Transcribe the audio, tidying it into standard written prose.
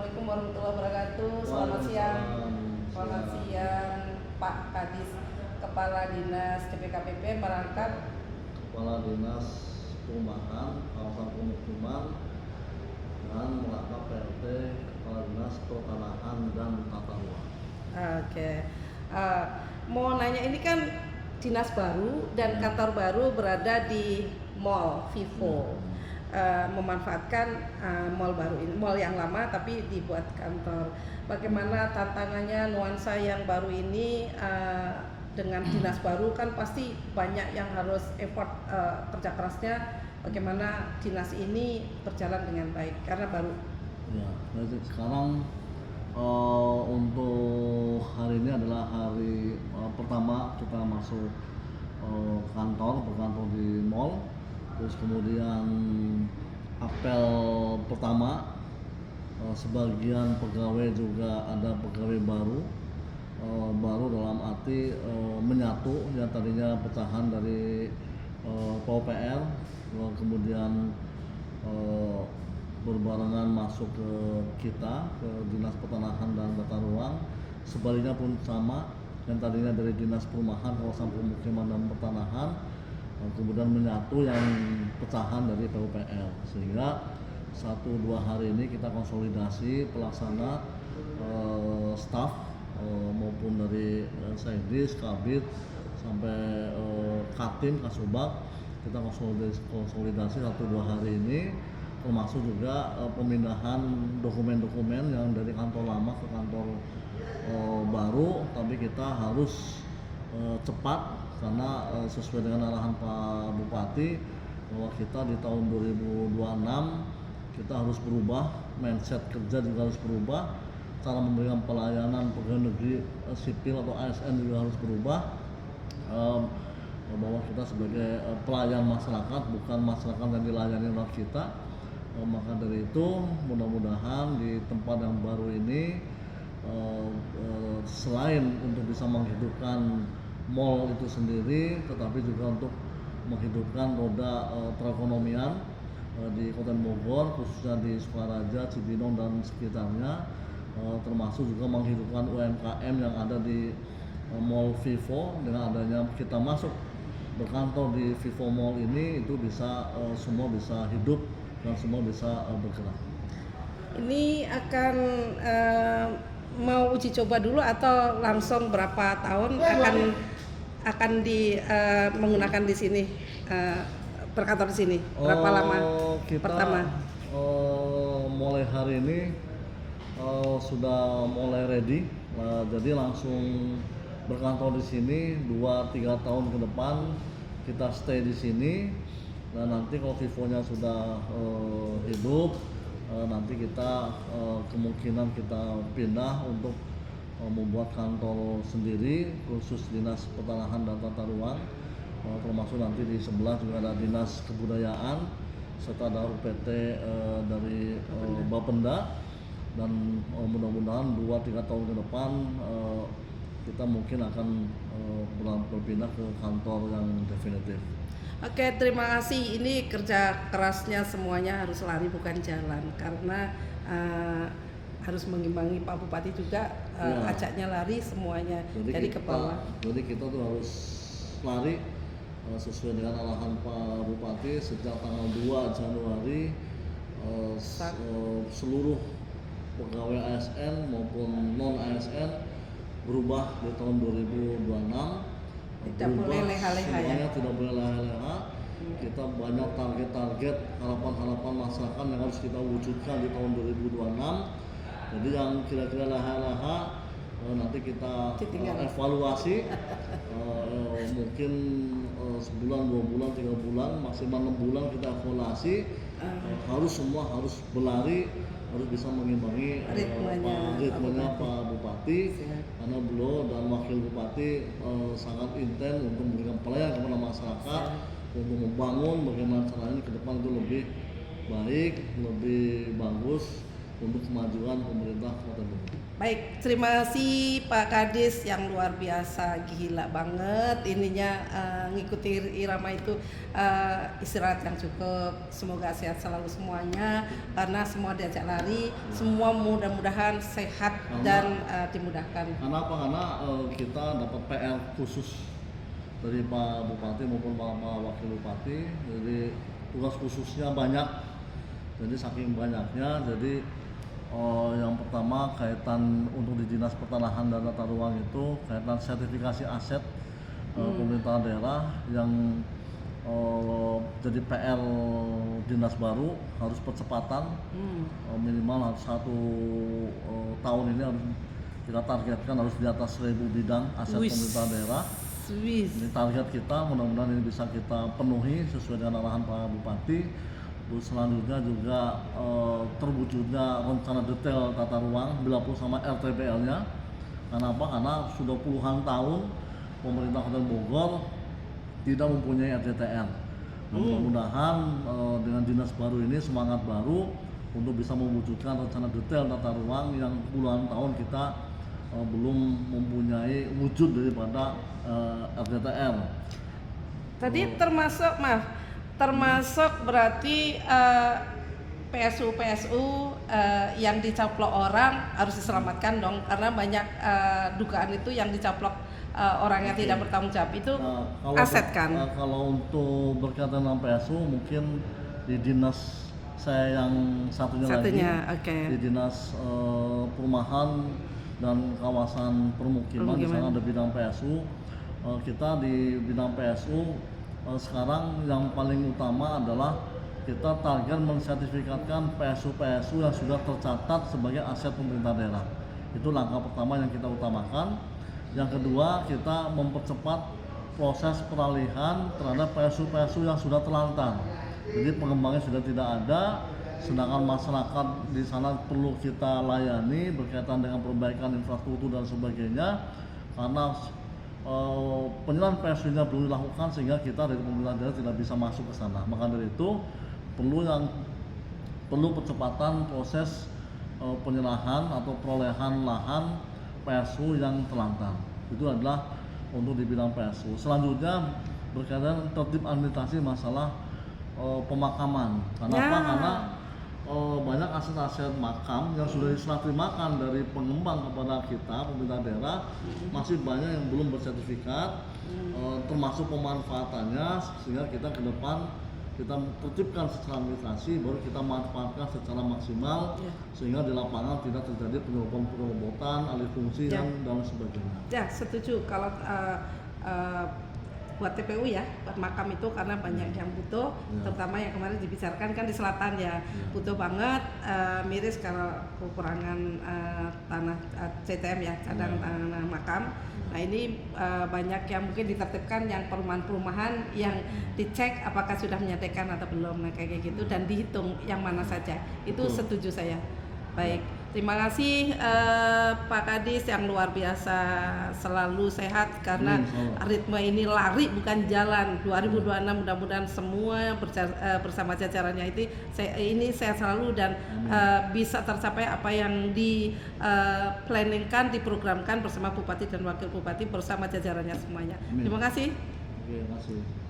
Assalamualaikum warahmatullahi wabarakatuh. Selamat siang. Selamat siang, Pak Kadis, Kepala Dinas DPKPP merangkap Kepala Dinas Perumahan Kawasan Pemukiman dan merangkap PLT Kepala Dinas Pertanahan dan Tata Ruang. Oke. Mau nanya, ini kan dinas baru dan kantor baru berada di Mall Vivo. Memanfaatkan mall baru ini, mall yang lama tapi dibuat kantor. Bagaimana tantangannya, nuansa yang baru ini dengan dinas baru kan pasti banyak yang harus effort, kerja kerasnya. Bagaimana dinas ini berjalan dengan baik karena baru? Ya, jadi sekarang untuk hari ini adalah hari pertama kita masuk berkantor di mall. Terus kemudian apel pertama, sebagian pegawai juga ada pegawai baru dalam arti menyatu yang tadinya pecahan dari PUPR, kemudian berbarengan masuk ke kita, ke Dinas Pertanahan dan Tata Ruang. Sebaliknya pun sama, yang tadinya dari Dinas Perumahan, Kawasan Pemukiman dan Pertanahan, kemudian menyatu yang pecahan dari PUPR. Sehingga 1-2 hari ini kita konsolidasi pelaksana, staf maupun dari Saidis, Kabid sampai Katim, Kasubag. Kita konsolidasi 1-2 hari ini, termasuk juga pemindahan dokumen-dokumen yang dari kantor lama ke kantor baru. Tapi kita harus cepat karena sesuai dengan arahan Pak Bupati bahwa kita di tahun 2026 kita harus berubah, mindset kerja juga harus berubah, cara memberikan pelayanan pegawai negeri sipil atau ASN juga harus berubah, bahwa kita sebagai pelayan masyarakat, bukan masyarakat yang dilayani oleh kita. Maka dari itu mudah-mudahan di tempat yang baru ini selain untuk bisa menghidupkan mall itu sendiri, tetapi juga untuk menghidupkan roda perekonomian di Kabupaten Bogor, khususnya di Sukaraja, Cibinong dan sekitarnya, termasuk juga menghidupkan UMKM yang ada di Mall Vivo. Dengan adanya kita masuk berkantor di Vivo Mall ini, itu bisa semua bisa hidup dan semua bisa bergerak. Ini akan mau uji coba dulu atau langsung berapa tahun akan menggunakan di sini, berkantor di sini? Berapa lama kita, pertama? Mulai hari ini sudah mulai ready, jadi langsung berkantor di sini 2-3 tahun ke depan kita stay di sini. Dan nanti kalau Vivonya sudah hidup, nanti kita kemungkinan kita pindah untuk membuat kantor sendiri khusus Dinas Pertanahan dan Tata Ruang, termasuk nanti di sebelah juga ada Dinas Kebudayaan serta ada UPT dari Bapenda. Dan mudah-mudahan 2-3 tahun ke depan kita mungkin akan berpindah ke kantor yang definitif. Oke, terima kasih. Ini kerja kerasnya semuanya harus lari bukan jalan, karena harus mengimbangi Pak Bupati juga, ajaknya lari semuanya jadi ke bawah. Jadi kita tuh harus lari sesuai dengan arahan Pak Bupati. Sejak tanggal 2 Januari seluruh pegawai ASN maupun non ASN berubah di tahun 2026. Tidak boleh leha-leha ya? Semuanya tidak boleh leha-leha. Kita banyak target-target, harapan-harapan masyarakat yang harus kita wujudkan di tahun 2026. Jadi yang kira-kira leha-leha nanti kita evaluasi, mungkin sebulan, 2 bulan, 3 bulan, maksimal 6 bulan kita evaluasi. Semua harus berlari, harus bisa mengimbangi ritmenya Pak Bupati, karena beliau dan Wakil Bupati sangat intens untuk memberikan pelayanan kepada masyarakat, untuk membangun bagaimana caranya ke depan itu lebih baik, lebih bagus, untuk kemajuan pemerintah Kota Bogor. Baik, terima kasih Pak Kadis yang luar biasa, gila banget ininya ngikuti irama itu, istirahat yang cukup, semoga sehat selalu semuanya karena semua diajak lari, semua mudah-mudahan sehat dan dimudahkan. Karena apa? Karena kita dapat PR khusus dari Pak Bupati maupun Pak Wakil Bupati, jadi tugas khususnya banyak. Jadi saking banyaknya, jadi yang pertama kaitan untuk di Dinas Pertanahan dan Tata Ruang itu kaitan sertifikasi aset pemerintah daerah yang jadi PR dinas baru harus percepatan, minimal harus 1 tahun ini harus kita targetkan harus di atas 1000 bidang aset pemerintah daerah. Ini target kita, mudah-mudahan ini bisa kita penuhi sesuai dengan arahan Pak Bupati. Terus selanjutnya juga terwujudnya rencana detail tata ruang bila perlu sama RTPL-nya. Karena apa? Karena sudah puluhan tahun pemerintah Kota Bogor tidak mempunyai RDTR. Mudah-mudahan dengan dinas baru ini semangat baru untuk bisa mewujudkan rencana detail tata ruang yang puluhan tahun kita belum mempunyai wujud daripada RDTR. Tadi termasuk berarti PSU yang dicaplok orang harus diselamatkan dong, karena banyak dugaan itu yang dicaplok orang yang tidak bertanggung jawab itu aset kan. Kalau untuk berkaitan dengan PSU mungkin di dinas saya yang satunya lagi, di dinas perumahan dan kawasan permukiman. Di sana ada bidang PSU. Kita di bidang PSU sekarang yang paling utama adalah kita target mensertifikatkan PSU-PSU yang sudah tercatat sebagai aset pemerintah daerah. Itu langkah pertama yang kita utamakan. Yang kedua, kita mempercepat proses peralihan terhadap PSU-PSU yang sudah terlantar. Jadi pengembangnya sudah tidak ada, sedangkan masyarakat di sana perlu kita layani berkaitan dengan perbaikan infrastruktur dan sebagainya. Karena penyerahan PSU-nya belum dilakukan sehingga kita dari pemerintah daerah tidak bisa masuk ke sana. Maka dari itu perlu percepatan proses penyerahan atau perolehan lahan PSU yang terlantar. Itu adalah untuk di bidang PSU. Selanjutnya berkaitan tertib administrasi masalah pemakaman. Kenapa? Karena banyak aset-aset makam yang sudah diserah terimakan dari pengembang kepada kita pemerintah daerah, masih banyak yang belum bersertifikat, termasuk pemanfaatannya, sehingga kita ke depan kita tertibkan secara administrasi baru kita manfaatkan secara maksimal, sehingga di lapangan tidak terjadi penyerobotan, alih fungsi dan sebagainya. Ya, setuju kalau buat TPU ya, buat makam itu karena banyak yang butuh, terutama yang kemarin dibicarakan kan di selatan ya, butuh banget, miris kalau kekurangan tanah CTM ya, cadang tanah makam. Nah ini banyak yang mungkin ditertibkan yang perumahan-perumahan yang dicek apakah sudah menyediakan atau belum, nah kayak gitu, dan dihitung yang mana saja, itu setuju saya. Baik, terima kasih Pak Kadis yang luar biasa, selalu sehat karena ritme ini lari bukan jalan. 2026 mudah-mudahan semua bersama jajarannya ini sehat selalu dan bisa tercapai apa yang planningkan, diprogramkan bersama Bupati dan Wakil Bupati bersama jajarannya semuanya. Terima kasih. Terima kasih.